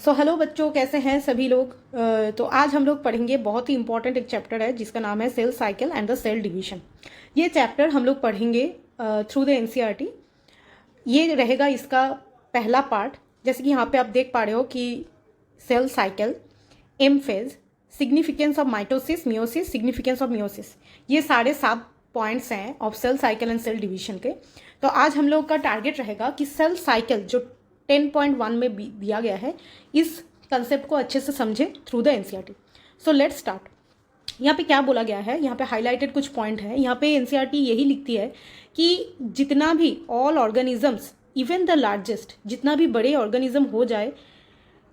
So hello बच्चों, कैसे हैं सभी लोग। तो आज हम लोग पढ़ेंगे, बहुत ही इंपॉर्टेंट एक चैप्टर है जिसका नाम है cell cycle and the cell division. ये चैप्टर हम लोग पढ़ेंगे थ्रू द एनसीईआरटी। ये रहेगा इसका पहला पार्ट। जैसे कि यहाँ पे आप देख पा रहे हो कि cell cycle, M phase, significance of mitosis, meiosis, significance of meiosis, ये साढ़े 7 पॉइंट्स हैं of cell cycle and cell division के। तो आज हम लोग का टारगेट रहेगा कि सेल साइकिल जो 10.1 में दिया गया है, इस कंसेप्ट को अच्छे से समझे through the NCERT. So let's start. यहाँ पे क्या बोला गया है, यहाँ पे हाईलाइटेड कुछ पॉइंट है। यहाँ पे एनसीईआरटी यही लिखती है कि जितना भी all organisms, even the largest, जितना भी बड़े ऑर्गेनिज्म हो जाए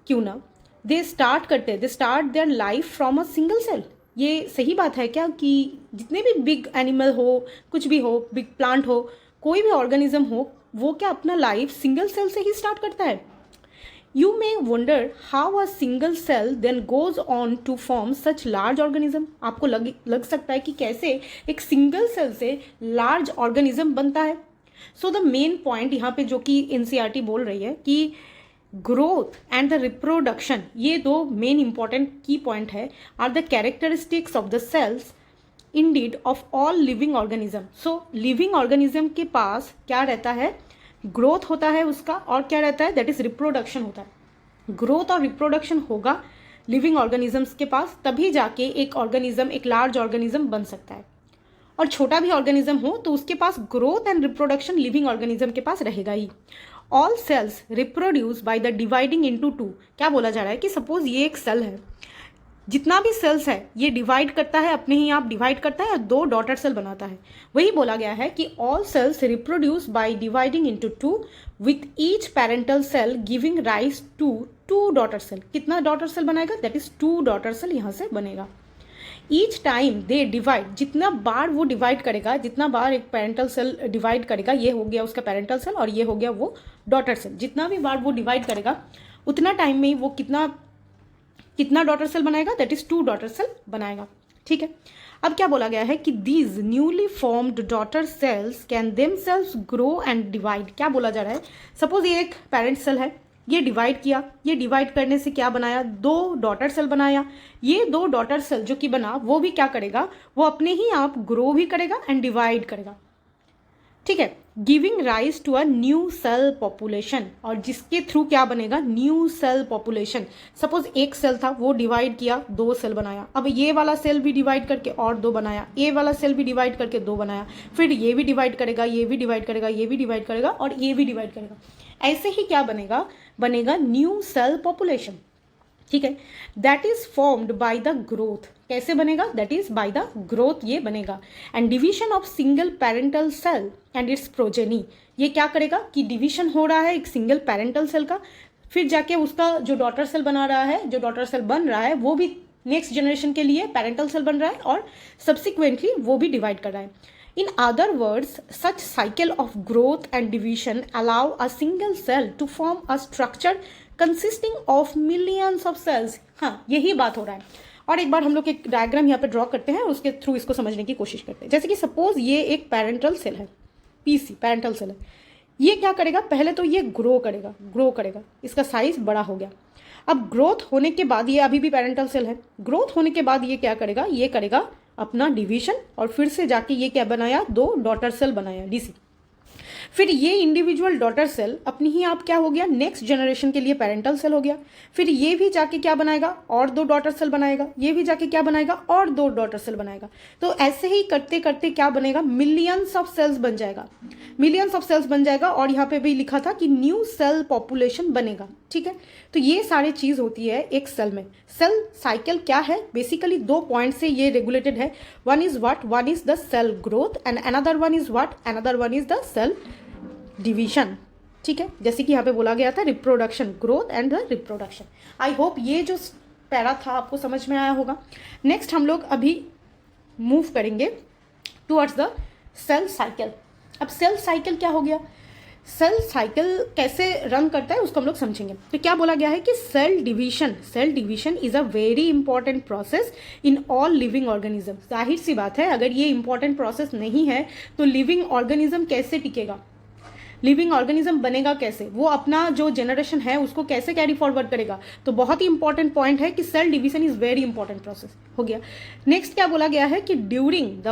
क्यों ना, they start their life from a single cell. ये सही बात है क्या कि जितने भी बिग एनिमल हो, कुछ भी हो, बिग प्लांट हो, कोई भी ऑर्गेनिज्म हो, वो क्या अपना लाइफ सिंगल सेल से ही स्टार्ट करता है। You may wonder how a single cell then goes on to form such large organism. आपको लग सकता है कि कैसे एक सिंगल सेल से लार्ज ऑर्गेनिज्म बनता है। सो द मेन पॉइंट यहाँ पे जो कि एनसीईआरटी बोल रही है कि ग्रोथ एंड द रिप्रोडक्शन, ये दो मेन इंपॉर्टेंट की पॉइंट है, are the characteristics of the cells indeed of all living organism. So living organism के पास क्या रहता है, ग्रोथ होता है उसका, और क्या रहता है, दैट इज रिप्रोडक्शन होता है। ग्रोथ और रिप्रोडक्शन होगा लिविंग ऑर्गेनिजम्स के पास, तभी जाके एक ऑर्गेनिज्म, एक लार्ज ऑर्गेनिज्म बन सकता है। और छोटा भी ऑर्गेनिज्म हो तो उसके पास growth and reproduction living organism के पास रहेगा ही। All cells reproduce by the dividing into two. क्या बोला जा रहा है कि सपोज ये एक सेल है, जितना भी सेल्स है ये डिवाइड करता है, अपने ही आप डिवाइड करता है, दो डॉटर सेल बनाता है। वही बोला गया है कि all cells reproduce by dividing into two with each parental cell giving rise to two daughter cell. कितना डॉटर सेल बनाएगा, दैट इज 2 डॉटर सेल यहाँ से बनेगा। ईच टाइम दे डिवाइड, जितना बार वो डिवाइड करेगा, जितना बार एक पेरेंटल सेल डिवाइड करेगा, ये हो गया उसका पेरेंटल सेल और ये हो गया वो डॉटर सेल, जितना भी बार वो डिवाइड करेगा उतना टाइम में ही वो कितना डॉटर सेल बनाएगा, दैट इज 2 डॉटर सेल बनाएगा। ठीक है, अब क्या बोला गया है कि these newly formed daughter cells can themselves grow and divide. क्या बोला जा रहा है, सपोज ये एक पेरेंट सेल है, ये डिवाइड किया, ये डिवाइड करने से क्या बनाया, 2 डॉटर सेल बनाया। ये 2 डॉटर सेल जो कि बना, वो भी क्या करेगा, वो अपने ही आप ग्रो भी करेगा एंड डिवाइड करेगा। ठीक है, giving rise to a new cell population, और जिसके थ्रू क्या बनेगा, न्यू सेल पॉपुलेशन। सपोज एक सेल था, वो डिवाइड किया, 2 सेल बनाया, अब ये वाला सेल भी डिवाइड करके और 2 बनाया, ये वाला सेल भी डिवाइड करके 2 बनाया, फिर ये भी डिवाइड करेगा, ये भी डिवाइड करेगा, ये भी डिवाइड करेगा और ये भी डिवाइड करेगा। ऐसे ही क्या बनेगा न्यू सेल पॉपुलेशन। ठीक है, that is formed by the growth. कैसे बनेगा, that is by the growth ये बनेगा। And division of single parental cell and its progeny. ये क्या करेगा कि डिवीजन हो रहा है एक सिंगल पेरेंटल सेल का, फिर जाके उसका जो डॉटर सेल बना रहा है, जो डॉटर सेल बन रहा है, वो भी नेक्स्ट जनरेशन के लिए पेरेंटल सेल बन रहा है और सब्सिक्वेंटली वो भी डिवाइड कर रहा है। In other words, such cycle of growth and division allow a single cell to form a structure consisting of millions of cells। हाँ, यही बात हो रहा है। और एक बार हम लोग एक डायग्राम यहाँ पे ड्रॉ करते हैं और उसके थ्रू इसको समझने की कोशिश करते हैं। जैसे कि सपोज ये एक पेरेंटल सेल है, पीसी पेरेंटल सेल है। ये क्या करेगा, पहले तो ये ग्रो करेगा, इसका साइज बड़ा हो गया। अब ग्रोथ होने के बाद, ये अभी भी पेरेंटल सेल है, ग्रोथ होने के बाद ये क्या करेगा, ये करेगा अपना डिवीजन, और फिर से जाके ये क्या बनाया, 2 डॉटर सेल बनाया, डीसी। फिर ये इंडिविजुअल डॉटर सेल अपनी ही आप क्या हो गया, नेक्स्ट जनरेशन के लिए पेरेंटल सेल हो गया। फिर ये भी जाके क्या बनाएगा, और 2 डॉटर सेल बनाएगा, ये भी जाके क्या बनाएगा, और 2 डॉटर सेल बनाएगा। तो ऐसे ही करते करते क्या बनेगा, मिलियंस ऑफ सेल्स बन जाएगा। और यहाँ पे भी लिखा था कि न्यू सेल पॉपुलेशन बनेगा। ठीक है, तो ये सारी चीज होती है एक सेल में। सेल साइकिल क्या है, बेसिकली 2 पॉइंट से ये रेगुलेटेड है। One is the cell growth and another one is the cell division. ठीक है, जैसे कि यहाँ पे बोला गया था reproduction, growth and the reproduction. I hope ये जो पैरा था आपको समझ में आया होगा। नेक्स्ट हम लोग अभी मूव करेंगे टुवर्ड्स द सेल साइकिल। अब सेल साइकिल क्या हो गया, सेल साइकिल कैसे रन करता है उसको हम लोग समझेंगे। तो क्या बोला गया है कि cell division is a very important process in all living organism. जाहिर सी बात है, अगर ये इंपॉर्टेंट प्रोसेस नहीं है तो लिविंग ऑर्गेनिज्म कैसे टिकेगा। लिविंग ऑर्गेनिज्म बनेगा कैसे, वो अपना जो जनरेशन है उसको कैसे कैरी फॉरवर्ड करेगा। तो बहुत ही इंपॉर्टेंट पॉइंट है कि cell division is very important process. हो गया। नेक्स्ट क्या बोला गया है कि during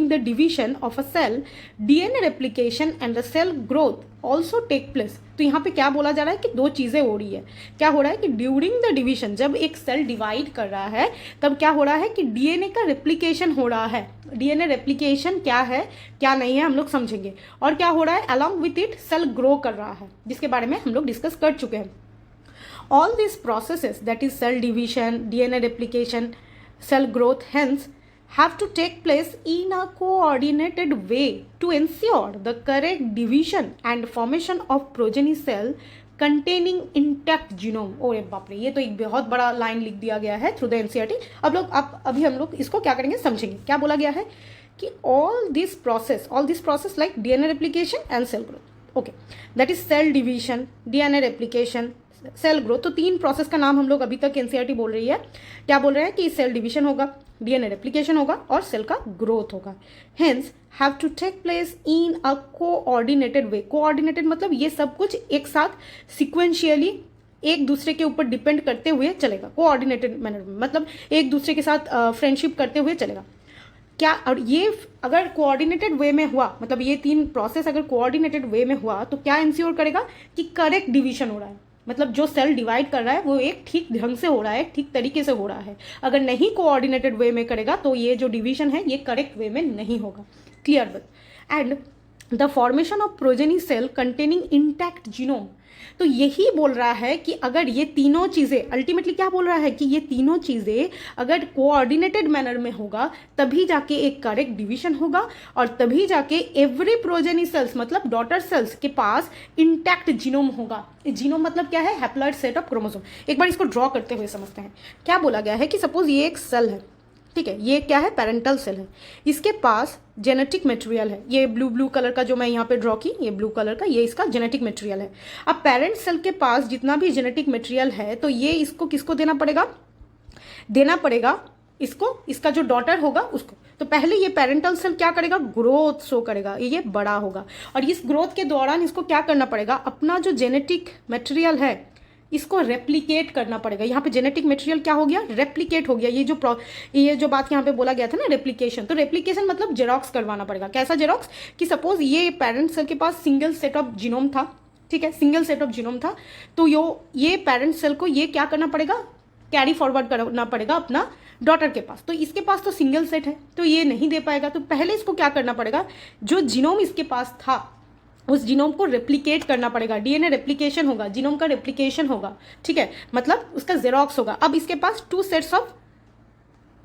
the division of a cell DNA replication and the cell growth also take place. तो यहाँ पे क्या बोला जा रहा है कि दो चीजें हो रही है। क्या हो रहा है कि ड्यूरिंग द डिवीजन, जब एक सेल डिवाइड कर रहा है तब क्या हो रहा है कि डीएनए का रेप्लिकेशन हो रहा है। डीएनए रेप्लिकेशन क्या है क्या नहीं है हम लोग समझेंगे। और क्या हो रहा है, along with it cell grow कर रहा है, जिसके बारे में हम लोग डिस्कस कर चुके हैं। All this processes that is cell division, DNA replication, cell growth hence have to take place in a coordinated way to ensure the correct division and formation of progeny cell containing intact genome। ओए बाप रे, ये तो एक बहुत बड़ा line लिख दिया गया है थ्रू द एनसीईआरटी। अभी हम लोग इसको क्या करेंगे समझेंगे। क्या बोला गया है कि all this process like DNA replication and cell growth, okay, that is cell division, DNA replication, cell growth. तो तीन प्रोसेस का नाम हम लोग अभी तक एनसीईआरटी बोल रही है। क्या बोल रहे हैं कि सेल डिवीजन होगा, डीएनए रेप्लिकेशन होगा और सेल का ग्रोथ होगा। Hence have to take place in a coordinated way. Coordinated मतलब ये सब कुछ एक साथ सिक्वेंशियली एक दूसरे के ऊपर डिपेंड करते हुए चलेगा। कोऑर्डिनेटेड मैनर में मतलब एक दूसरे के साथ फ्रेंडशिप करते हुए चलेगा। क्या, और ये अगर कोऑर्डिनेटेड वे में हुआ, मतलब ये तीन प्रोसेस अगर कोऑर्डिनेटेड वे में हुआ तो क्या इंश्योर करेगा कि करेक्ट डिवीजन हो रहा है। मतलब जो सेल डिवाइड कर रहा है वो एक ठीक ढंग से हो रहा है, ठीक तरीके से हो रहा है। अगर नहीं कोऑर्डिनेटेड वे में करेगा तो ये जो डिवीजन है ये करेक्ट वे में नहीं होगा। Clear but and the formation of progeny cell containing intact genome. तो यही बोल रहा है कि अगर ये तीनों चीजें अल्टीमेटली क्या बोल रहा है कि ये तीनों चीजें अगर कोऑर्डिनेटेड मैनर में होगा तभी जाके एक करेक्ट डिवीजन होगा और तभी जाके एवरी प्रोजेनी सेल्स मतलब डॉटर सेल्स के पास इंटैक्ट जीनोम होगा। जीनोम मतलब क्या है, हैप्लॉइड सेट ऑफ क्रोमोसोम। एक बार इसको ड्रॉ करते हुए समझते हैं। क्या बोला गया है कि सपोज ये एक सेल है, ठीक है, ये क्या है, पेरेंटल सेल है, इसके पास जेनेटिक मटेरियल है। ये ब्लू कलर का जो मैं यहाँ पे ड्रॉ की, ये ब्लू कलर का, ये इसका जेनेटिक मटेरियल है। अब पेरेंट सेल के पास जितना भी जेनेटिक मटेरियल है तो ये इसको किसको देना पड़ेगा इसको, इसका जो डॉटर होगा उसको। तो पहले ये पेरेंटल सेल क्या करेगा, ग्रोथ शो करेगा, ये बड़ा होगा और इस ग्रोथ के दौरान इसको क्या करना पड़ेगा, अपना जो जेनेटिक मटेरियल है इसको रेप्लिकेट करना पड़ेगा। यहाँ पे जेनेटिक मटेरियल क्या हो गया, रेप्लिकेट हो गया। ये जो बात यहाँ पे बोला गया था ना रेप्लिकेशन, तो रेप्लिकेशन मतलब जेरोक्स करवाना पड़ेगा। कैसा जेरोक्स कि सपोज ये पेरेंट सेल के पास सिंगल सेट ऑफ जीनोम था, ठीक है, सिंगल सेट ऑफ जीनोम था, तो ये पेरेंट सेल को ये क्या करना पड़ेगा, कैरी फॉरवर्ड करना पड़ेगा अपना डॉटर के पास। तो इसके पास तो सिंगल सेट है तो ये नहीं दे पाएगा। तो पहले इसको क्या करना पड़ेगा, जो जीनोम इसके पास था उस जीनोम को रेप्लिकेट करना पड़ेगा। डीएनए रेप्लिकेशन होगा, जीनोम का रेप्लिकेशन होगा, ठीक है, मतलब उसका जेरोक्स होगा। अब इसके पास 2 सेट्स ऑफ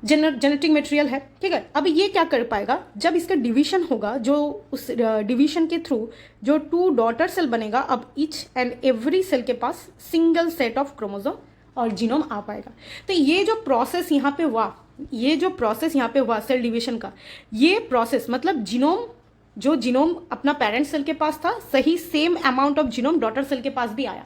जेनेटिक मटेरियल है, ठीक है। अब ये क्या कर पाएगा, जब इसका डिवीजन होगा, जो उस डिवीजन के थ्रू जो 2 डॉटर सेल बनेगा, अब ईच एंड एवरी सेल के पास सिंगल सेट ऑफ क्रोमोसोम और जीनोम आ पाएगा। तो ये जो प्रोसेस यहाँ पे हुआ सेल डिवीजन का, ये प्रोसेस मतलब जीनोम अपना पेरेंट सेल के पास था, सही same amount of genome daughter cell के पास भी आया।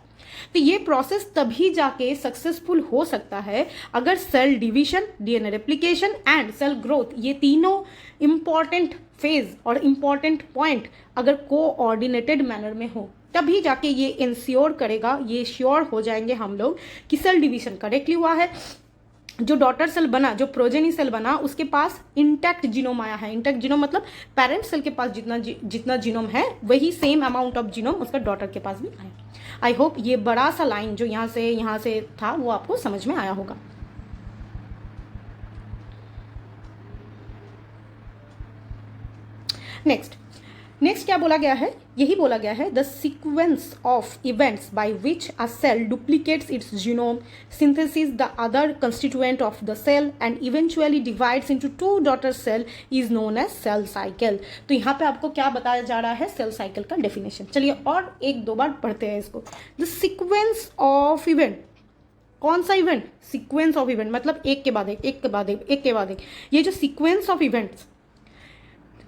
तो ये प्रोसेस तभी जाके सक्सेसफुल हो सकता है अगर cell division, DNA replication and cell growth, ये तीनों इंपॉर्टेंट फेज और इंपॉर्टेंट पॉइंट अगर कोऑर्डिनेटेड मैनर में हो, तभी जाके ये इंश्योर करेगा, ये श्योर हो जाएंगे हम लोग कि सेल डिवीजन करेक्टली हुआ है, जो डॉटर सेल बना, जो प्रोजेनी सेल बना, उसके पास इंटैक्ट जीनोम आया है। इंटैक्ट जीनोम मतलब पेरेंट सेल के पास जितना जीनोम है वही सेम अमाउंट ऑफ जीनोम उसका डॉटर के पास भी आया। आई होप ये बड़ा सा लाइन जो यहाँ से था वो आपको समझ में आया होगा। नेक्स्ट क्या बोला गया है, यही बोला गया है, the sequence of events by which a cell duplicates its genome, synthesis the other constituent of the cell and eventually divides into 2 daughter cell is known as cell cycle. तो यहाँ पे आपको क्या बताया जा रहा है, सेल साइकिल का डेफिनेशन। चलिए और 1-2 बार पढ़ते हैं इसको। द सीक्वेंस ऑफ इवेंट, कौन सा इवेंट, सीक्वेंस ऑफ इवेंट मतलब एक के बाद एक। ये जो sequence of events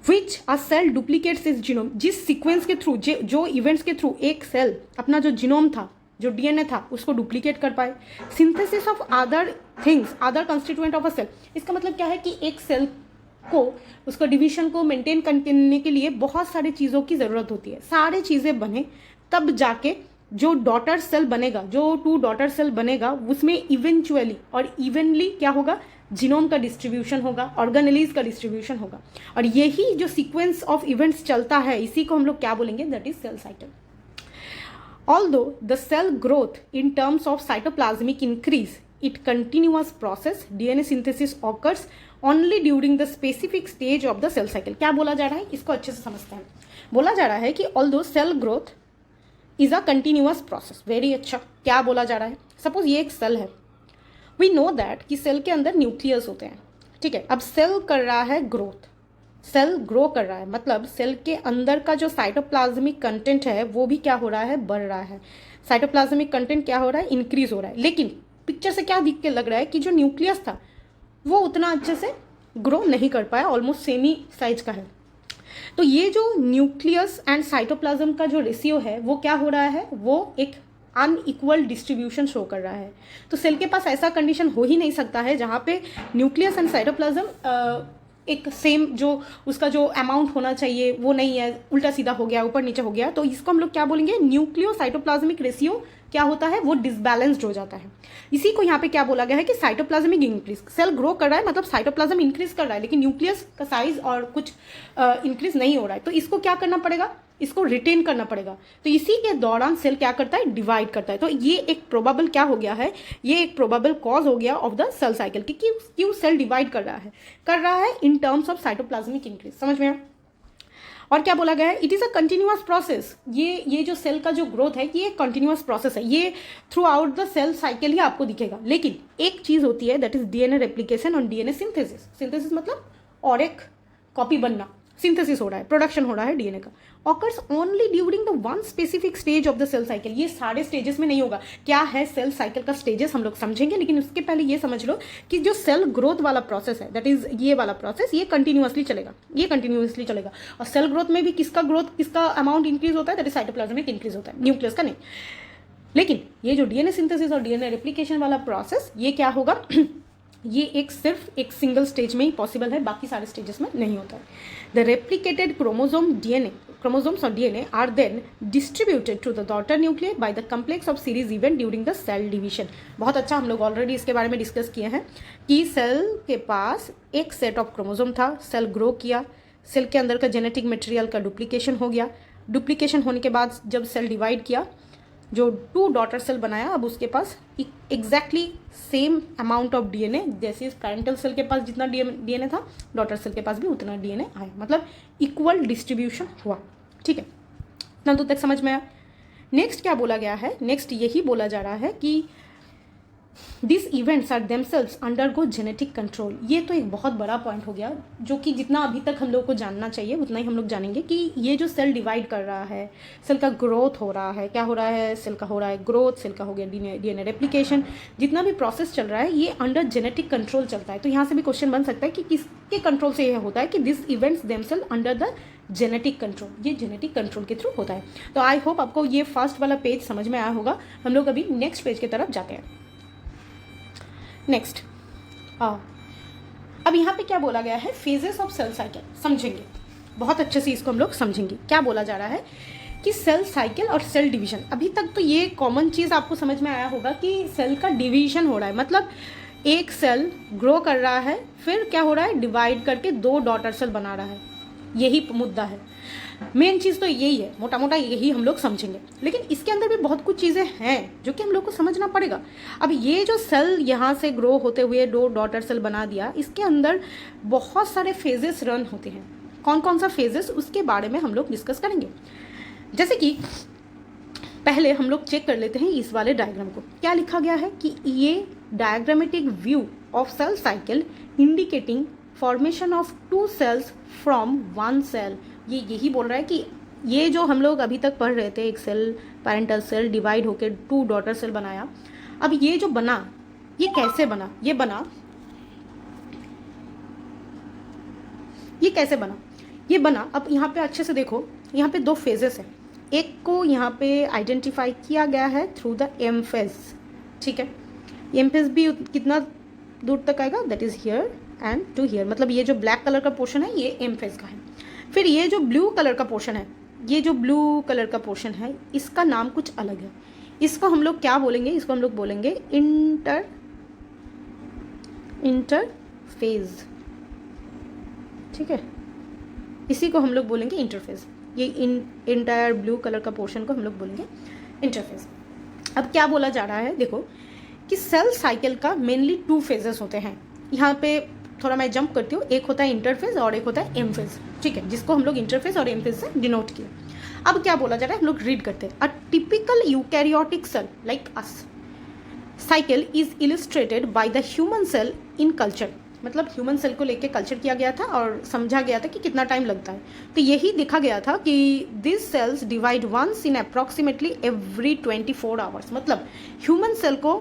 which a cell duplicates is genome, जिस सीक्वेंस के थ्रू, जो इवेंट्स के थ्रू एक सेल अपना जो जीनोम था, जो डीएनए था, उसको डुप्लीकेट कर पाए। Synthesis of other things, other constituent of a cell, इसका मतलब क्या है कि एक सेल को, उसको डिवीजन को मेंटेन करने के लिए बहुत सारी चीज़ों की ज़रूरत होती है। सारी चीज़ें बने तब जाके जो डॉटर सेल बनेगा, जो 2 डॉटर सेल बनेगा, उसमें इवेंचुअली और इवनली क्या होगा, जीनोम का डिस्ट्रीब्यूशन होगा, ऑर्गेनेलीज का डिस्ट्रीब्यूशन होगा। और यही जो सीक्वेंस ऑफ इवेंट्स चलता है, इसी को हम लोग क्या बोलेंगे, that is cell cycle. Although the cell growth in terms of cytoplasmic increase, it continuous process, DNA synthesis occurs only during the specific stage of the cell cycle। क्या बोला जा रहा है, इसको अच्छे से समझते हैं। बोला जा रहा है कि although cell growth is a continuous process, very अच्छा। क्या बोला जा रहा है, सपोज ये एक सेल है, वी नो दैट कि सेल के अंदर न्यूक्लियस होते हैं, ठीक है। अब सेल कर रहा है ग्रोथ, सेल ग्रो कर रहा है, मतलब सेल के अंदर का जो साइटोप्लाज्मिक कंटेंट है वो भी क्या हो रहा है, बढ़ रहा है। साइटोप्लाज्मिक कंटेंट क्या हो रहा है, इंक्रीज हो रहा है। लेकिन पिक्चर से क्या दिख के लग रहा है कि जो न्यूक्लियस था वो उतना अच्छे से ग्रो नहीं कर पाया, ऑलमोस्ट सेमी साइज का है। तो ये जो न्यूक्लियस एंड साइटोप्लाज्म का जो रेशियो है वो क्या हो रहा है, वो एक अनइक्वल डिस्ट्रीब्यूशन शो कर रहा है। तो सेल के पास ऐसा कंडीशन हो ही नहीं सकता है जहाँ पे न्यूक्लियस एंड साइटोप्लाज्म एक सेम जो उसका जो अमाउंट होना चाहिए वो नहीं है, उल्टा सीधा हो गया, ऊपर नीचे हो गया। तो इसको हम लोग क्या बोलेंगे, न्यूक्लियो साइटोप्लाज्मिक रेशियो क्या होता है, वो डिसबैलेंस्ड हो जाता है। इसी को यहाँ पे क्या बोला गया है कि साइटोप्लाज्मिक इंक्रीज, सेल ग्रो कर रहा है मतलब साइटोप्लाज्म इंक्रीज कर रहा है, लेकिन न्यूक्लियस का साइज और कुछ इंक्रीज नहीं हो रहा है। तो इसको क्या करना पड़ेगा, इसको रिटेन करना पड़ेगा। तो इसी के दौरान सेल क्या करता है, डिवाइड करता है। तो ये एक प्रोबेबल क्या हो गया है, ये एक प्रोबेबल कॉज हो गया ऑफ द सेल साइकिल कि क्यों सेल डिवाइड कर रहा है in terms of cytoplasmic increase. समझ में आया। और क्या बोला गया है, it is a continuous process. ये जो सेल का जो ग्रोथ है ये एक कंटिन्यूअस प्रोसेस है, ये throughout the cell cycle ही आपको दिखेगा। लेकिन एक चीज होती है दैट इज डीएनए रेप्लिकेशन और डीएनए सिंथेसिस। सिंथेसिस मतलब और एक कॉपी बनना, सिंथेसिस हो रहा है, प्रोडक्शन हो रहा है डीएनए का, occurs only during the one specific stage of the cell cycle. ये सारे स्टेजेस में नहीं होगा। क्या है सेल साइकिल का स्टेजेस हम लोग समझेंगे, लेकिन उसके पहले ये समझ लो कि जो सेल ग्रोथ वाला प्रोसेस है, दैट इज ये वाला प्रोसेस, ये कंटिन्यूअसली चलेगा, ये कंटिन्यूअसली चलेगा। और सेल ग्रोथ में भी किसका ग्रोथ, किसका अमाउंट इंक्रीज होता है, दैट इज साइटोप्लाज्मिक इंक्रीज होता है, न्यूक्लियस का नहीं। लेकिन ये जो डीएनए सिंथेसिस और डीएनए रेप्लिकेशन वाला प्रोसेस, ये क्या होगा ये सिर्फ एक सिंगल स्टेज में ही पॉसिबल है, बाकी सारे स्टेजेस में नहीं होता है। द रेप्लिकेटेड क्रोमोसोम्स और DNA are then distributed to the daughter nucleus by the complex of series event during the cell division. बहुत अच्छा, हम लोग ऑलरेडी इसके बारे में डिस्कस किए हैं कि सेल के पास एक सेट ऑफ क्रोमोसोम था, सेल ग्रो किया, सेल के अंदर का जेनेटिक मटेरियल का डुप्लीकेशन हो गया, डुप्लीकेशन होने के बाद जब सेल डिवाइड किया, जो 2 डॉटर सेल बनाया, अब उसके पास exactly same amount of DNA, जैसे पैरेंटल सेल के पास जितना डीएनए था, डॉटर सेल के पास भी उतना डीएनए आया, मतलब इक्वल डिस्ट्रीब्यूशन हुआ। ठीक है, इतना तो तक समझ में आया। नेक्स्ट क्या बोला गया है, नेक्स्ट यही बोला जा रहा है कि this events are themselves undergo genetic control. ये तो एक बहुत बड़ा पॉइंट हो गया, जो कि जितना अभी तक हम लोग को जानना चाहिए उतना ही हम लोग जानेंगे कि ये जो सेल डिवाइड कर रहा है, सेल का ग्रोथ हो रहा है, क्या हो रहा है, सेल का हो रहा है ग्रोथ, सेल का हो गया डीएनए रेप्लिकेशन, जितना भी प्रोसेस चल रहा है ये अंडर जेनेटिक कंट्रोल चलता है। तो यहाँ से भी क्वेश्चन बन सकता है कि किसके कंट्रोल से यह होता है कि this events themselves under the genetic control, ये जेनेटिक कंट्रोल के थ्रू होता है। तो आई होप आपको ये फर्स्ट वाला पेज समझ में आया होगा। हम लोग अभी नेक्स्ट पेज की तरफ जाते हैं। नेक्स्ट अब यहाँ पे क्या बोला गया है, फेजेस ऑफ सेल साइकिल समझेंगे, बहुत अच्छे से इसको हम लोग समझेंगे। क्या बोला जा रहा है कि सेल साइकिल और सेल डिवीजन, अभी तक तो ये कॉमन चीज़ आपको समझ में आया होगा कि सेल का डिवीजन हो रहा है, मतलब एक सेल ग्रो कर रहा है, फिर क्या हो रहा है, डिवाइड करके 2 डॉटर सेल बना रहा है, यही मुद्दा है। मेन चीज़ तो यही है, मोटा मोटा यही हम लोग समझेंगे। लेकिन इसके अंदर भी बहुत कुछ चीज़ें हैं जो कि हम लोग को समझना पड़ेगा। अब ये जो सेल यहाँ से ग्रो होते हुए 2 डॉटर सेल बना दिया, इसके अंदर बहुत सारे फेजेस रन होते हैं। कौन कौन सा फेजेस, उसके बारे में हम लोग डिस्कस करेंगे। जैसे कि पहले हम लोग चेक कर लेते हैं इस वाले डायग्राम को। क्या लिखा गया है कि ये diagrammatic view of cell cycle indicating formation of 2 cells from 1 cell. ये यही बोल रहा है कि ये जो हम लोग अभी तक पढ़ रहे थे, एक सेल पैरेंटल सेल डिवाइड होकर 2 डॉटर सेल बनाया, अब ये जो बना, ये कैसे बना, ये कैसे बना, ये बना। अब यहाँ पे अच्छे से देखो, यहाँ पे 2 फेजेस हैं। एक को यहाँ पे आइडेंटिफाई किया गया है थ्रू द एम फेज, ठीक है। एम फेज भी कितना दूर तक आएगा, that is here and to here, मतलब ये जो ब्लैक कलर का पोर्शन है ये एम फेज का है। फिर ये जो ब्लू कलर का पोर्शन है, ये जो ब्लू कलर का पोर्शन है इसका नाम कुछ अलग है। इसको हम लोग क्या बोलेंगे, इसको हम लोग बोलेंगे इंटरफेज, ठीक है, इसी को हम लोग बोलेंगे इंटरफेज। ये इंटायर ब्लू कलर का पोर्शन को हम लोग बोलेंगे इंटरफेज। अब क्या बोला जा रहा है, देखो कि सेल साइकिल का मेनली 2 फेजेस होते हैं। यहाँ पे थोड़ा मैं जंप करती हूँ, एक होता है इंटरफेज और एक होता है एम फेज, ठीक है, जिसको हम लोग इंटरफेज और एम फेज से डिनोट किए। अब क्या बोला जा रहा है, हम लोग रीड करते हैं। A typical eukaryotic cell like us cycle is illustrated by the human cell in culture, मतलब ह्यूमन सेल को लेके कल्चर किया गया था और समझा गया था कि कितना टाइम लगता है। तो यही देखा गया था कि this cells divide once in approximately every 24 hours, मतलब ह्यूमन सेल को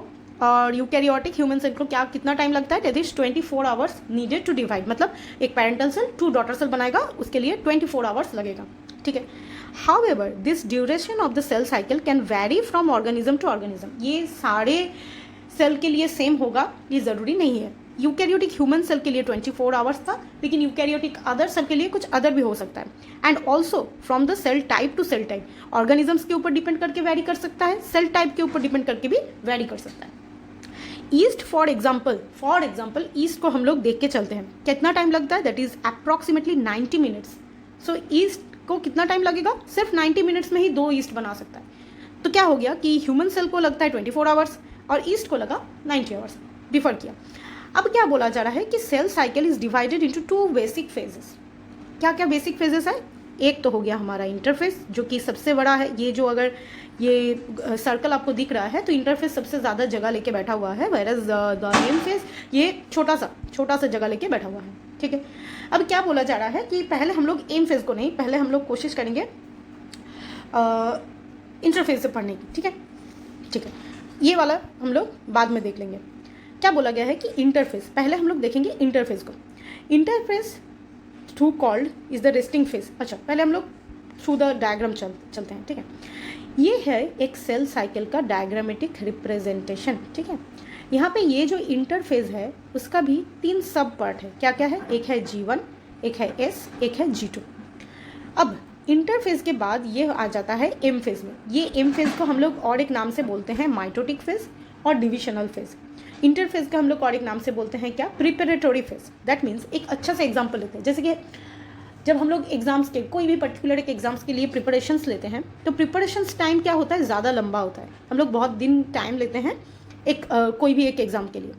और यूकैरियोटिक ह्यूमन सेल को क्या कितना टाइम लगता है, that is 24 hours needed to divide, मतलब एक पेरेंटल सेल 2 डॉटर सेल बनाएगा, उसके लिए 24 आवर्स लगेगा, ठीक है। However this duration of the cell cycle can vary from organism to organism, ये सारे सेल के लिए सेम होगा ये ज़रूरी नहीं है। यूकैरियोटिक ह्यूमन सेल के लिए 24 आवर्स था, लेकिन यूकैरियोटिक अदर सेल के लिए कुछ अदर भी हो सकता है। And also from the cell type to cell type, organisms के ऊपर डिपेंड करके वैरी कर सकता है, सेल टाइप के ऊपर डिपेंड करके भी वैरी कर सकता है। ईस्ट फॉर एग्जाम्पल ईस्ट को हम लोग देख के चलते हैं, कितना टाइम लगता है, that is approximately 90 minutes. So east को कितना टाइम लगेगा, सिर्फ 90 मिनट्स में ही 2 ईस्ट बना सकता है। तो क्या हो गया कि ह्यूमन सेल को लगता है 24 आवर्स और ईस्ट को लगा 90 आवर्स, डिफर किया। अब क्या बोला जा रहा है कि cell cycle is divided into 2 basic phases. क्या क्या बेसिक फेजेस है, एक तो हो गया हमारा इंटरफेस जो कि सबसे बड़ा है, ये जो अगर ये सर्कल आपको दिख रहा है तो इंटरफेस सबसे ज़्यादा जगह लेके बैठा हुआ है, whereas the M phase ये छोटा सा जगह लेके बैठा हुआ है, ठीक है। अब क्या बोला जा रहा है कि पहले हम लोग एम फेज को नहीं, पहले हम लोग कोशिश करेंगे इंटरफेस से पढ़ने की, ठीक है, ये वाला हम लोग बाद में देख लेंगे। क्या बोला गया है कि इंटरफेस, पहले हम लोग देखेंगे इंटरफेस को। Interface through called is the resting phase. अच्छा, पहले हम लोग थ्रू द डायग्राम चलते हैं, ठीक है। ये है एक सेल साइकिल का डायग्रामेटिक रिप्रेजेंटेशन, ठीक है। यहाँ पे ये जो इंटरफेज है उसका भी 3 सब पार्ट है, क्या क्या है, एक है G1, एक है S, एक है G2। अब इंटरफेज के बाद ये आ जाता है एम फेज में। ये एम फेज को हम लोग और एक नाम से बोलते हैं माइटोटिक फेज और डिविशनल फेज। इंटरफेज का हम लोग और एक नाम से बोलते हैं क्या, प्रिपरेटरी फेज। दैट मीन्स एक अच्छा सा एग्जाम्पल लेते हैं, जैसे कि जब हम लोग एग्जाम्स के कोई भी पर्टिकुलर एक एग्जाम्स के लिए प्रिपरेशंस लेते हैं तो प्रिपरेशंस टाइम क्या होता है, ज़्यादा लंबा होता है। हम लोग बहुत दिन टाइम लेते हैं कोई भी एक एग्ज़ाम के लिए,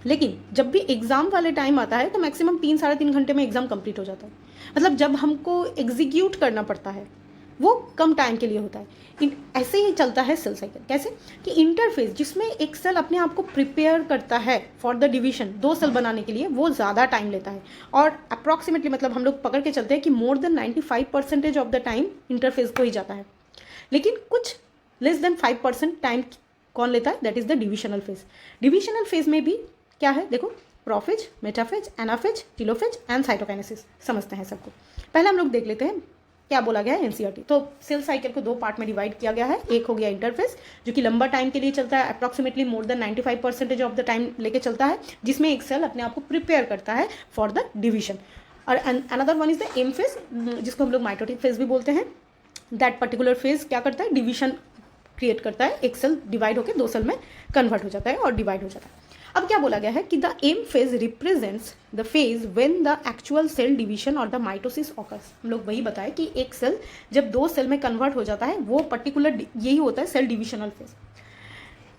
लेकिन जब भी एग्ज़ाम वाले टाइम आता है तो मैक्सिमम 3-3.5 घंटे में एग्ज़ाम कंप्लीट हो जाता है। मतलब जब हमको एग्जीक्यूट करना पड़ता है वो कम टाइम के लिए होता है। ऐसे ही चलता है सेल साइकिल, कैसे कि इंटरफेज जिसमें एक सेल अपने आप को प्रिपेयर करता है फॉर द डिवीजन, 2 सेल बनाने के लिए, वो ज़्यादा टाइम लेता है और अप्रॉक्सीमेटली मतलब हम लोग पकड़ के चलते हैं कि मोर than 95% of the time interphase को ही जाता है। लेकिन कुछ लेस देन 5% टाइम कौन लेता है, that is the divisional phase. Divisional phase में भी क्या है, देखो prophase, metaphase, anaphase, telophase and cytokinesis, समझते हैं सबको। पहले हम लोग देख लेते हैं क्या बोला गया है एनसीईआरटी। तो सेल साइकिल को 2 पार्ट में डिवाइड किया गया है। एक हो गया इंटरफेस जो कि लंबा टाइम के लिए चलता है, approximately more than 95% of the time लेके चलता है, जिसमें एक सेल अपने आप को प्रिपेयर करता है फॉर द डिवीजन। और another one is the M phase जिसको हम लोग माइटोटिक फेज भी बोलते हैं। दैट पर्टिकुलर फेज क्या करता है, डिवीजन क्रिएट करता है, एक सेल डिवाइड होकर 2 सेल में कन्वर्ट हो जाता है और डिवाइड हो जाता है। अब क्या बोला गया है कि the M phase represents the phase when the actual cell division और द माइटोसिस ऑकर्स। हम लोग वही बताए कि एक सेल जब 2 सेल में कन्वर्ट हो जाता है वो पर्टिकुलर यही होता है cell divisional phase.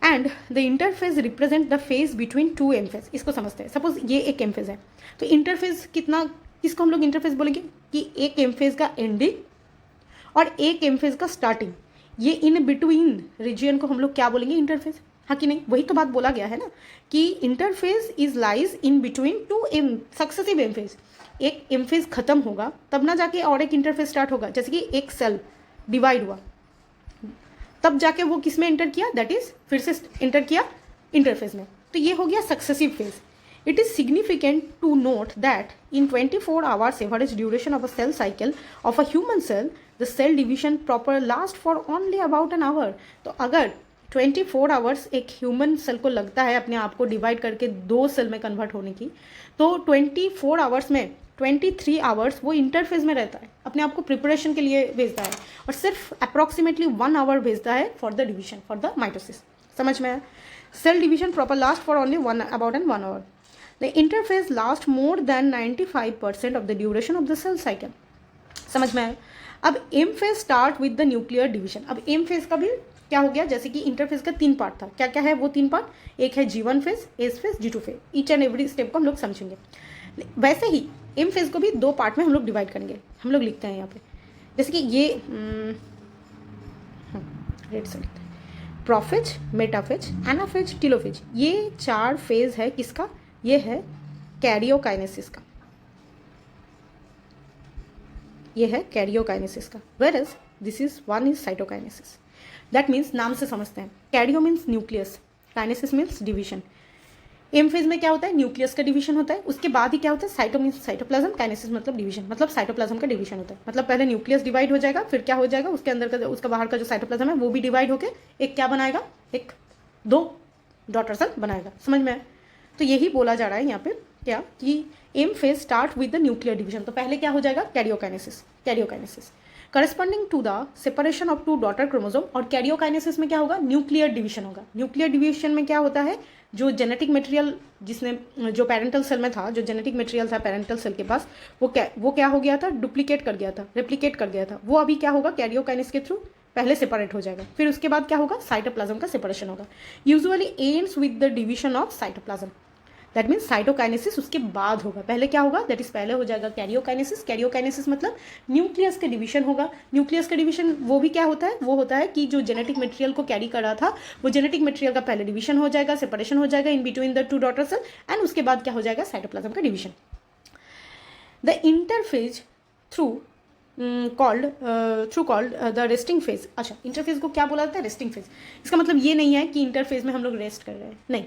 And the interphase represent the phase between 2 M phase. इसको समझते हैं, सपोज ये एक एम फेज है तो इंटरफेज किसको हम लोग इंटरफेज बोलेंगे कि एक एम फेज का एंडिंग और एक एम फेज का स्टार्टिंग, ये इन बिटवीन रीजियन को हम लोग क्या बोलेंगे, इंटरफेज। हाँ कि नहीं, वही तो बात बोला गया है ना कि interphase is lies in between 2 M successive M phase. एक एम फेज खत्म होगा तब ना जाके और एक इंटरफेज स्टार्ट होगा। जैसे कि एक सेल डिवाइड हुआ तब जाके वो किस में एंटर किया, दैट इज फिर से एंटर किया इंटरफेज में, तो ये हो गया successive phase. It is significant to note that in 24 hours average duration of a cell cycle of a human cell, the cell division proper lasts for only about an hour. तो अगर 24 hours एक human cell को लगता है अपने आप को divide करके 2 सेल में कन्वर्ट होने की, तो 24 आवर्स में 23 आवर्स वो इंटरफेज में रहता है, अपने आप को प्रिपरेशन के लिए भेजता है, और सिर्फ अप्रॉक्सीमेटली 1 आवर भेजता है for the division, for the mitosis. समझ में आया? Cell division proper last for only about 1 hour. The interphase last more than 95% of the duration of the cell cycle. समझ में आया? अब M phase start with the nuclear division. अब M phase का भी क्या हो गया, जैसे कि इंटरफेज का 3 पार्ट था, क्या क्या है वो 3 पार्ट, एक है G1 phase, S phase, G2 phase. Each and every step को हम लोग समझेंगे। वैसे ही एम फेज को भी 2 पार्ट में हम लोग डिवाइड करेंगे। हम लोग लिखते हैं यहाँ पे, जैसे कि ये रेड से लिखते हैं, प्रोफेज, मेटाफेज, एनाफेज, टेलोफेज। ये 4 फेज है किसका, ये है कैरियोकाइनेसिस का, ये है कैरियोकाइनेसिस का, whereas this is one is cytokinesis. That means नाम से समझते हैं, karyo means nucleus, kinesis means division. M phase में क्या होता है, न्यूक्लियस का डिवीजन होता है, उसके बाद ही क्या होता है, साइटो मीन्स साइटोप्लाज्म, काइनेसिस मतलब डिवीजन, मतलब साइटोप्लाज्म का डिवीजन होता है। मतलब पहले न्यूक्लियस डिवाइड हो जाएगा, फिर क्या हो जाएगा, उसके अंदर का उसका बाहर का जो साइटोप्लाज्म है वो भी डिवाइड होकर एक क्या बनाएगा, एक 2 डॉटर सेल बनाएगा। समझ में आया? तो यही बोला जा रहा है यहाँ पे क्या, कि M phase start with the nuclear division. तो पहले क्या हो जाएगा, karyokinesis, karyokinesis corresponding to the separation of 2 daughter chromosome. और कैरियोकाइनेसिस में क्या होगा, न्यूक्लियर डिवीजन होगा। न्यूक्लियर डिवीजन में क्या होता है, जो जेनेटिक मटेरियल जिसने जो पेरेंटल सेल में था, जो जेनेटिक मटेरियल था पेरेंटल सेल के पास, वो क्या हो गया था, डुप्लीकेट कर गया था, रेप्लिकेट कर गया था। वो अभी क्या होगा, कैरियोकाइनेसिस के थ्रू पहले सेपरेट हो जाएगा, फिर उसके बाद क्या होगा, साइटोप्लाज्म का सेपरेशन होगा। Usually ends with the division of cytoplasm. That means cytokinesis उसके बाद होगा। पहले क्या होगा, दैट इज पहले हो जाएगा कैरियोकाइनेसिस। कैरियोकाइनेसिस मतलब न्यूक्लियस का डिवीजन होगा। न्यूक्लियस का डिवीजन वो भी क्या होता है, वो होता है कि जो जेनेटिक मटेरियल को कैरी कर रहा था, वो जेनेटिक मटेरियल का पहले डिवीजन हो जाएगा, सेपरेशन हो जाएगा in between the 2 daughter cell, and उसके बाद क्या हो जाएगा, साइटोप्लाज्म का division. The interphase through called the resting phase. अच्छा, इंटरफेज को क्या बोला जाता है, रेस्टिंग फेज। इसका मतलब ये नहीं है कि इंटरफेज में हम लोग रेस्ट कर रहे हैं, नहीं।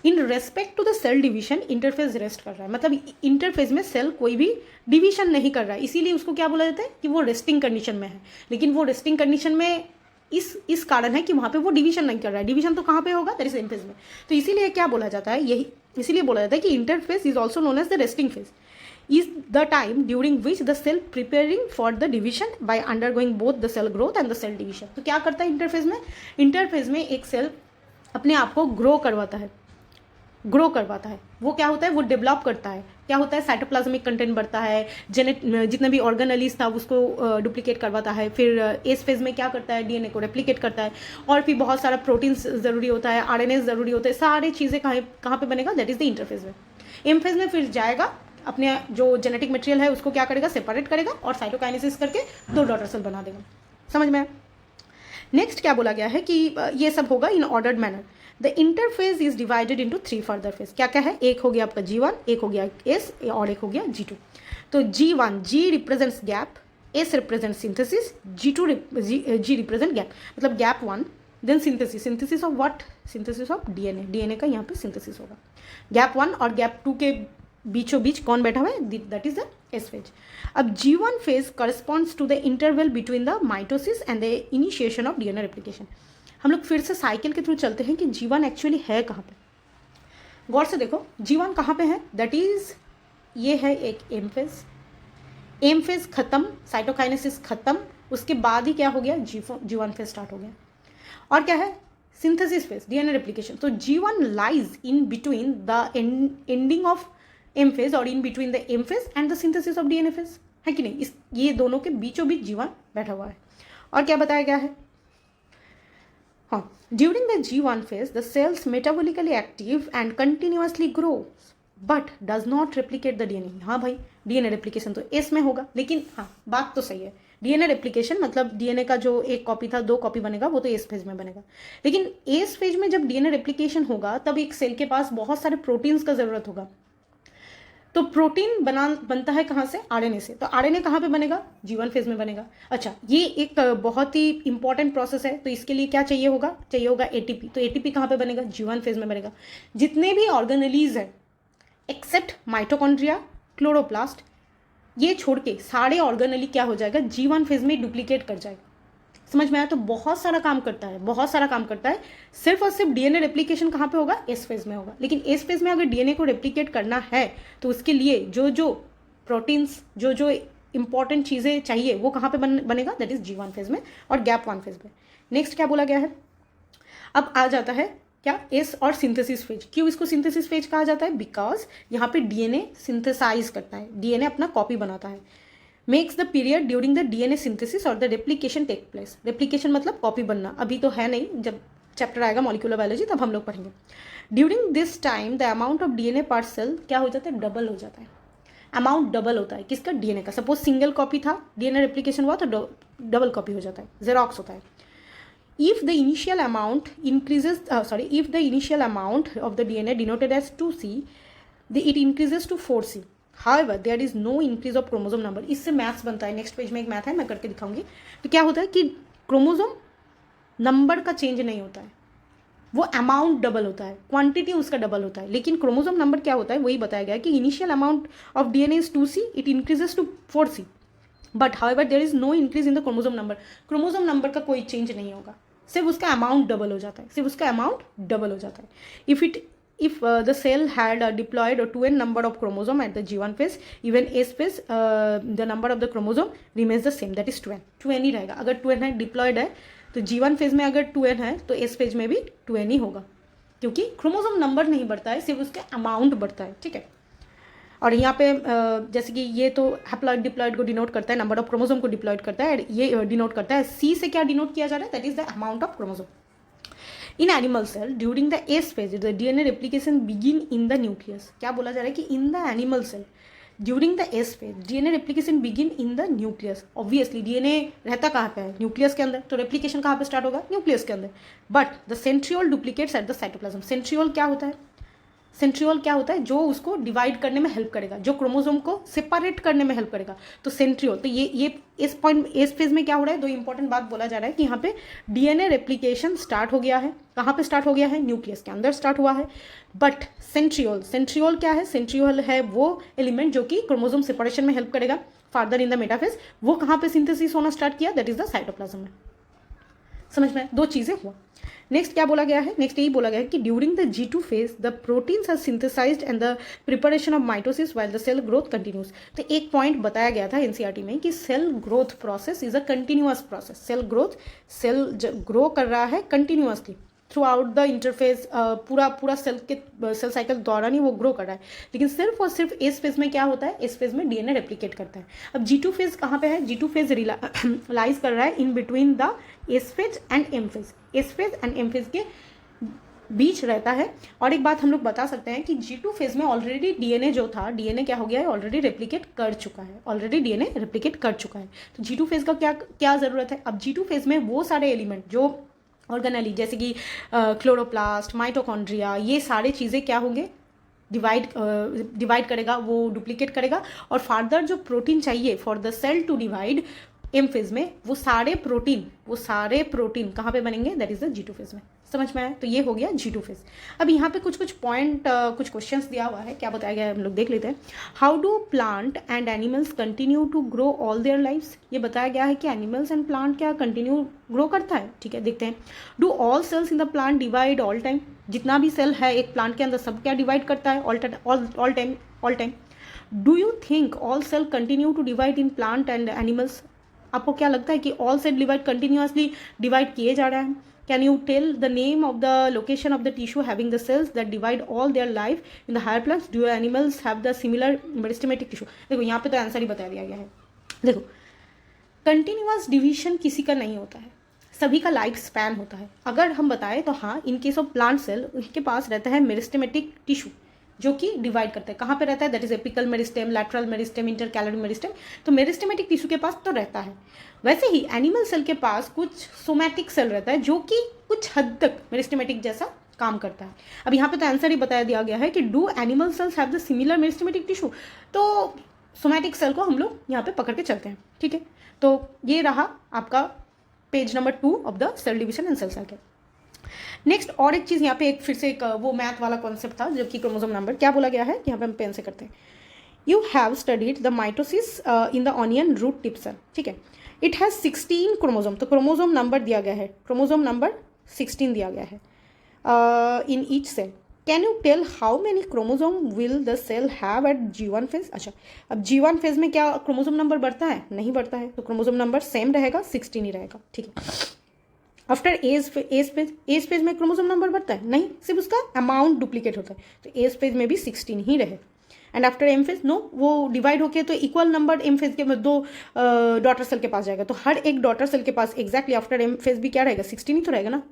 In respect to the cell division interphase rest कर रहा है, मतलब इंटरफेज में सेल कोई भी डिवीजन नहीं कर रहा है, इसीलिए उसको क्या बोला जाता है कि वो रेस्टिंग कंडीशन में है। लेकिन वो रेस्टिंग कंडीशन में इस कारण है कि वहाँ पे वो डिवीजन नहीं कर रहा है। डिवीजन तो कहाँ पे होगा, दैट इज एम फेज में। तो इसीलिए क्या बोला जाता है, यही इसीलिए बोला जाता है कि interphase is also known as the resting phase, is the time during which the cell preparing for the division by undergoing both the cell growth and the cell division। तो क्या करता है इंटरफेज में, इंटरफेज में एक cell अपने आप को ग्रो करवाता है, वो क्या होता है, वो डेवलप करता है। क्या होता है, साइटोप्लाज्मिक कंटेंट बढ़ता है, जितने भी ऑर्गेनेलिस था उसको डुप्लीकेट करवाता है। फिर एस फेज में क्या करता है, डीएनए को रेप्लिकेट करता है, और फिर बहुत सारा प्रोटीन्स ज़रूरी होता है, आरएनए ज़रूरी होता है, सारी चीज़ें कहाँ पे बनेगा, दैट इज़ द इंटरफेज में। एम फेज में फिर जाएगा, अपने जो जेनेटिक मटेरियल है उसको क्या करेगा, सेपरेट करेगा, और साइटोकाइनेसिस करके 2 डॉटर सेल बना देगा। समझ में आया? नेक्स्ट क्या बोला गया है कि ये सब होगा in ordered manner. The interphase is divided into 3 further phase. क्या क्या है, एक हो गया आपका G1, एक हो गया S, और एक हो गया G2। तो G1, G represents gap, S represents synthesis, G represent gap. मतलब gap 1, then synthesis of what, synthesis of DNA का यहाँ पे सिंथेसिस होगा। गैप 1 और गैप 2 के बीचों बीच कौन बैठा हुआ है, that is the S phase. अब G1 phase corresponds to the interval between the mitosis and the initiation of DNA replication. हम लोग फिर से साइकिल के थ्रू चलते हैं कि G1 एक्चुअली है कहाँ पे। गौर से देखो G1 कहाँ पे है, दैट इज ये है एक एम फेज खत्म, साइटोकाइनेसिस खत्म, उसके बाद ही क्या हो गया, G1 फेज स्टार्ट हो गया। और क्या है, सिंथेसिस फेज, डीएनए रेप्लिकेशन। तो G1 lies in between the ending of M phase और in between the M phase and the synthesis of DNA phase, है कि नहीं। ये दोनों के बीचों बीच G1 बैठा हुआ है। और क्या बताया गया है, हाँ, during the G1 phase the cells metabolically active and continuously grow but does not replicate the DNA. हाँ भाई, डीएनए रेप्लिकेशन तो एस में होगा, लेकिन हाँ बात तो सही है, डीएनए रेप्लिकेशन मतलब डीएनए का जो एक कॉपी था 2 कॉपी बनेगा, वो तो एस फेज में बनेगा। लेकिन एस फेज में जब डीएनए रेप्लिकेशन होगा तब एक सेल के पास बहुत सारे प्रोटीन्स का जरूरत होगा। तो प्रोटीन बनता है कहाँ से, आरएनए से। तो आरएनए कहाँ पे बनेगा, G1 फेज में बनेगा। अच्छा, ये एक बहुत ही इंपॉर्टेंट प्रोसेस है, तो इसके लिए क्या चाहिए होगा एटीपी। तो एटीपी कहाँ पे बनेगा, G1 फेज में बनेगा। जितने भी ऑर्गेनेलीज है एक्सेप्ट माइटोकॉन्ड्रिया, क्लोरोप्लास्ट, ये छोड़ के सारे ऑर्गेनेली क्या हो जाएगा, G1 फेज में डुप्लीकेट कर जाएगा। समझ में आया? तो बहुत सारा काम करता है, बहुत सारा काम करता है। सिर्फ और सिर्फ डीएनए रेप्लिकेशन कहाँ पे होगा? एस फेज में होगा। लेकिन एस फेज में अगर डीएनए को रेप्लिकेट करना है तो उसके लिए जो जो प्रोटीन्स, जो जो इंपॉर्टेंट चीज़ें चाहिए वो कहाँ पे बनेगा? दैट इज G1 फेज में और गैप 1 फेज में। नेक्स्ट क्या बोला गया है? अब आ जाता है क्या? एस और सिंथेसिस फेज। क्यों इसको सिंथेसिस फेज कहा जाता है? बिकॉज यहाँ पे डीएनए सिंथेसाइज करता है, डीएनए अपना कॉपी बनाता है। Makes the period during the DNA synthesis और the replication take place. Replication मतलब कॉपी बनना, अभी तो है नहीं, जब चैप्टर आएगा मॉलिक्यूलर बायोलॉजी तब हम लोग पढ़ेंगे। During this time the amount of DNA पर सेल क्या हो जाता है? डबल हो जाता है। अमाउंट डबल होता है किसका? डीएनए का। सपोज सिंगल कॉपी था, डीएनए रेप्लिकेशन हुआ तो डबल कॉपी हो जाता है, जेरोक्स होता है। If the initial amount increases, if the initial amount of the DNA denoted as 2C, it increases to 4C. However, there is no increase of chromosome number. इससे maths बनता है। Next page में एक math है, मैं करके दिखाऊंगी। तो क्या होता है कि क्रोमोसोम नंबर का चेंज नहीं होता है, वो अमाउंट डबल होता है, क्वांटिटी उसका डबल होता है। लेकिन क्रोमोसोम नंबर क्या होता है वही बताया गया है कि initial amount of DNA is 2C, it increases to 4C, but however there is no increase in the chromosome number. Chromosome number का कोई चेंज नहीं होगा, सिर्फ उसका अमाउंट डबल हो जाता है, सिर्फ उसका अमाउंट डबल हो जाता है। If the cell had diploid or 2n number of chromosome at the G1 phase, even S phase, the number of the chromosome remains the same, that is 2n. 2n ही रहेगा। अगर 2n है, diploid है, तो G1 phase में अगर 2n है तो S phase में भी 2n ही होगा, क्योंकि क्रोमोसोम नंबर नहीं बढ़ता है, सिर्फ उसके अमाउंट बढ़ता है। ठीक है। और यहाँ पे जैसे कि ये तो हैप्लॉइड डिप्लॉइड को डिनोट करता है, नंबर ऑफ क्रोमोसोम को डिप्लॉइड करता है, ये डिनोट करता है। सी से क्या डिनोट किया जा रहा है? That is the amount of chromosome. In animal cell during the S phase the DNA replication begin in the nucleus. क्या बोला जा रहा है कि in the animal cell during the S phase DNA replication begin in the nucleus. Obviously DNA रहता कहाँ पे है? न्यूक्लियस के अंदर, तो रेप्लिकेशन कहाँ पे स्टार्ट होगा? न्यूक्लियस के अंदर। But the centriole duplicates at the cytoplasm. Centriole क्या होता है? सेंट्रियोल क्या होता है? जो उसको डिवाइड करने में हेल्प करेगा, जो क्रोमोसोम को सेपरेट करने में हेल्प करेगा, तो सेंट्रियोल। तो ये इस पॉइंट, इस फेज में क्या हो रहा है? दो इंपॉर्टेंट बात बोला जा रहा है कि यहाँ पे डीएनए रेप्लिकेशन स्टार्ट हो गया है। कहाँ पे स्टार्ट हो गया है? न्यूक्लियस के अंदर स्टार्ट हुआ है। बट सेंट्रियोल क्या है? सेंट्रियोल है वो एलिमेंट जो कि क्रोमोसोम सेपरेशन में हेल्प करेगा फार्दर इन द मेटाफेज। वो कहाँ पे सिंथेसिस होना स्टार्ट किया? दैट इज द साइटोप्लाज्म में। समझ में? दो चीजें हुआ। नेक्स्ट क्या बोला गया है? नेक्स्ट यही बोला गया है कि during the G2 phase the proteins are synthesized and the preparation of mitosis while the cell growth continues. तो एक पॉइंट बताया गया था एनसीईआरटी में कि cell growth process is a continuous process. Cell grow कर रहा है continuously throughout the interphase, पूरा सेल साइकिल दौरान ही वो ग्रो कर रहा है। लेकिन सिर्फ और सिर्फ इस फेज में क्या होता है? इस फेज में डीएनए रेप्लिकेट करता है। अब G2 फेज कहाँ पे है? G2 फेज लाइज कर रहा है in between the S phase and M phase. S phase and M phase के बीच रहता है। और एक बात हम लोग बता सकते हैं कि G2 फेज में ऑलरेडी डीएनए जो था, डीएनए क्या हो गया है? ऑलरेडी रेप्लिकेट कर चुका है, ऑलरेडी डीएनए रेप्लिकेट कर चुका है। तो G2 फेज का क्या जरूरत है? अब G2 फेज में वो सारे एलिमेंट जो ऑर्गेनेली, जैसे कि क्लोरोप्लास्ट, माइटोकॉन्ड्रिया, ये सारे चीज़ें क्या होंगे? डिवाइड करेगा, वो डुप्लीकेट करेगा। और फार्दर जो प्रोटीन चाहिए for the cell to divide M phase में, वो सारे प्रोटीन कहाँ पे बनेंगे? That is the G2 phase में। समझ में आया? तो ये हो गया G2 फेज। अब यहाँ पे कुछ पॉइंट, कुछ क्वेश्चंस दिया हुआ है, क्या बताया गया है हम लोग देख लेते हैं। How do plant and animals continue to grow all their lives. ये बताया गया है कि एनिमल्स एंड प्लांट क्या कंटिन्यू ग्रो करता है। ठीक है, देखते हैं। Do all cells in the plant divide all time. जितना भी सेल है एक प्लांट के अंदर, सब क्या डिवाइड करता है? All time. Do you think all cell continue to divide in plant and animals. आपको क्या लगता है कि all cell divide continuously divide किए जा रहा है? Can you tell the name of the location of the tissue having the cells that divide all their life in the higher plants. Do animals have the similar meristematic tissue. देखो यहाँ पे तो answer ही बता दिया गया है। देखो, continuous division किसी का नहीं होता है, सभी का लाइफ स्पैन होता है। अगर हम बताएं तो हाँ, in case of plant cell उनके पास रहता है मेरिस्टेमेटिक टिश्यू जो कि डिवाइड करता है। कहाँ पे रहता है? That is apical meristem, lateral meristem, intercalary meristem. तो मेरिस्टेमेटिक टिश्यू के पास तो रहता है। वैसे ही एनिमल सेल के पास कुछ सोमैटिक सेल रहता है जो कि कुछ हद तक मेरिस्टेमेटिक जैसा काम करता है। अब यहाँ पे तो आंसर ही बताया दिया गया है कि do animal cells have the similar meristematic tissue. तो सोमैटिक सेल को हम लोग यहाँ पे पकड़ के चलते हैं। ठीक है, तो ये रहा आपका page number 2 of the cell division and cell cycle. Next और एक चीज़ यहाँ पे फिर से एक वो मैथ वाला कॉन्सेप्ट था जो कि क्रोमोसोम नंबर। क्या बोला गया है कि यहाँ पे हम पेन से करते हैं। You have studied the mitosis in the onion root tip cell. ठीक है, इट हैज़ 16 क्रोमोजोम, तो क्रोमोजोम नंबर दिया गया है, क्रोमोजोम नंबर 16 दिया गया है in each cell. Can you tell how many chromosome will the cell have at G1 phase. अच्छा, अब G1 फेज में क्या क्रोमोजोम नंबर बढ़ता है? नहीं बढ़ता है, तो क्रोमोजोम नंबर सेम रहेगा, 16 ही रहेगा, ठीक है। आफ्टर एज पेज में क्रोमोजोम नंबर बढ़ता है? नहीं, सिर्फ उसका अमाउंट डुप्लीकेट होता है, तो एज पेज में भी 16 ही रहे। And after M phase, no, वो डिवाइड होके तो इक्वल नंबर एम फेज के में 2 डॉटर सेल के पास जाएगा, तो हर एक डॉटर सेल के पास एग्जैक्टली आफ्टर एम फेज भी क्या रहेगा? 16 ही तो रहेगा ना,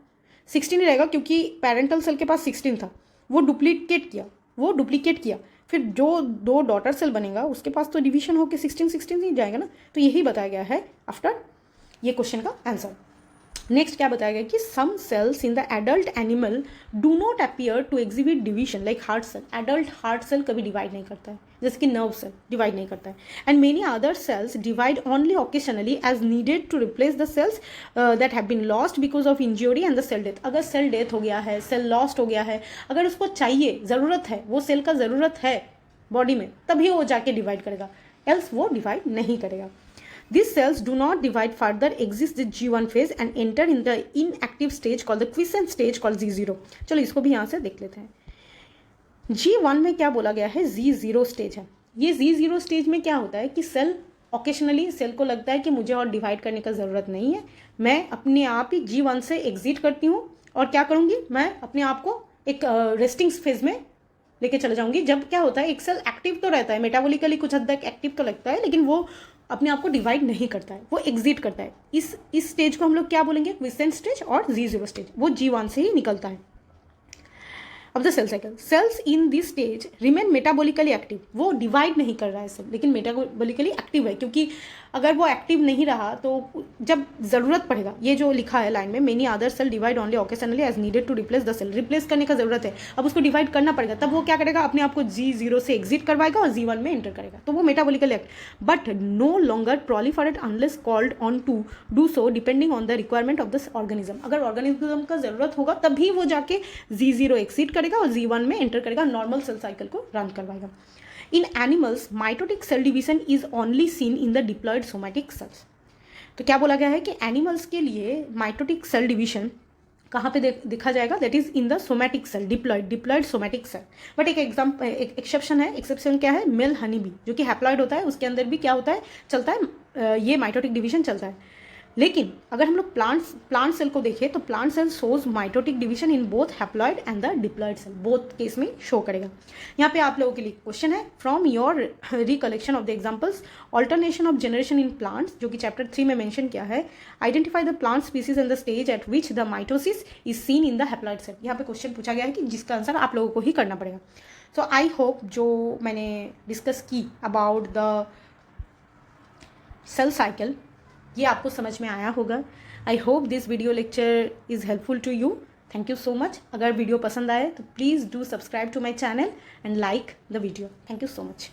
16 ही रहेगा, क्योंकि पेरेंटल सेल के पास 16 था, वो डुप्लीकेट किया, फिर जो 2 डॉटर सेल बनेगा उसके पास तो डिवीजन होकर 16 ही जाएगा ना, तो यही बताया गया है आफ्टर ये क्वेश्चन का आंसर। नेक्स्ट क्या बताया गया कि some cells in the adult animal do not appear to exhibit division like heart cell. Adult heart cell कभी डिवाइड नहीं करता है, जैसे कि नर्व सेल डिवाइड नहीं करता है। And many other cells divide only occasionally as needed to replace the cells that have been lost because of injury and the cell death. अगर सेल डेथ हो गया है, सेल लॉस्ट हो गया है, अगर उसको चाहिए, ज़रूरत है, वो सेल का ज़रूरत है बॉडी में, तभी वो जाके डिवाइड करेगा, एल्स वो डिवाइड नहीं करेगा। These cells do not divide further, exist in G1 phase and enter in the inactive stage called the quiescent stage called Z0। चलो इसको भी यहाँ से देख लेते हैं। G1 में क्या बोला गया है? Z0 स्टेज है। ये Z0 स्टेज में क्या होता है कि सेल ऑकेशनली, सेल को लगता है कि मुझे और डिवाइड करने का ज़रूरत नहीं है, मैं अपने आप ही G1 से एग्जिट करती हूँ और क्या करूँगी, मैं अपने आप को एक रेस्टिंग फेज में लेके चले जाऊँगी। जब क्या होता है, एक सेल एक्टिव तो रहता है, मेटाबॉलिकली कुछ हद तक एक्टिव तो लगता है, लेकिन वो अपने आप को डिवाइड नहीं करता है, वो एग्जिट करता है। इस स्टेज को हम लोग क्या बोलेंगे? क्विसेंट स्टेज और Z0 स्टेज, वो G1 से ही निकलता है। अब the cell cycle, cells in this stage remain metabolically active, वो डिवाइड नहीं कर रहा है सेल, लेकिन मेटाबॉलिकली एक्टिव है, क्योंकि अगर वो एक्टिव नहीं रहा तो जब ज़रूरत पड़ेगा, ये जो लिखा है लाइन में, many other cell divide only occasionally as needed to replace the cell, replace करने का ज़रूरत है, अब उसको डिवाइड करना पड़ेगा, तब वो क्या करेगा? अपने आप को G0 से एग्जिट करवाएगा और G1 में एंटर करेगा, तो वो metabolically active, but no longer proliferate unless called on to do so depending on the requirement of this organism. अगर ऑर्गेनिज्म का ज़रूरत होगा तभी वो जाके G0 एग्जिट करेगा और G1 में एंटर करेगा, नॉर्मल सेल साइकिल को रन करवाएगा। In animals, mitotic cell division is only seen in the diploid somatic cells। तो क्या बोला गया है कि एनिमल्स के लिए माइटोटिक सेल डिवीजन कहाँ पे दिखा जाएगा? That is in the somatic cell, diploid somatic cell. But एक एक्सेप्शन है, एक्सेप्शन क्या है? मेल हनी बी, जो कि हैप्लॉइड होता है, उसके अंदर भी क्या होता है, चलता है, ये माइटोटिक डिवीजन चलता है। लेकिन अगर हम लोग प्लांट सेल को देखें तो plant cell shows mitotic division in both haploid and the diploid cell, both case में शो करेगा। यहाँ पे आप लोगों के लिए क्वेश्चन है, from your recollection of the examples alternation of generation in plants, जो कि चैप्टर 3 में मेंशन किया है, identify the plant species and the stage at which the mitosis is seen in the haploid cell. यहाँ पे question पूछा गया है कि जिसका आंसर आप लोगों को ही करना पड़ेगा। सो आई होप जो मैंने डिस्कस की अबाउट द सेल साइकिल, ये आपको समझ में आया होगा। I hope this video lecture is helpful to you. Thank you so much. अगर वीडियो पसंद आए तो please do subscribe to my channel and like the video. Thank you so much.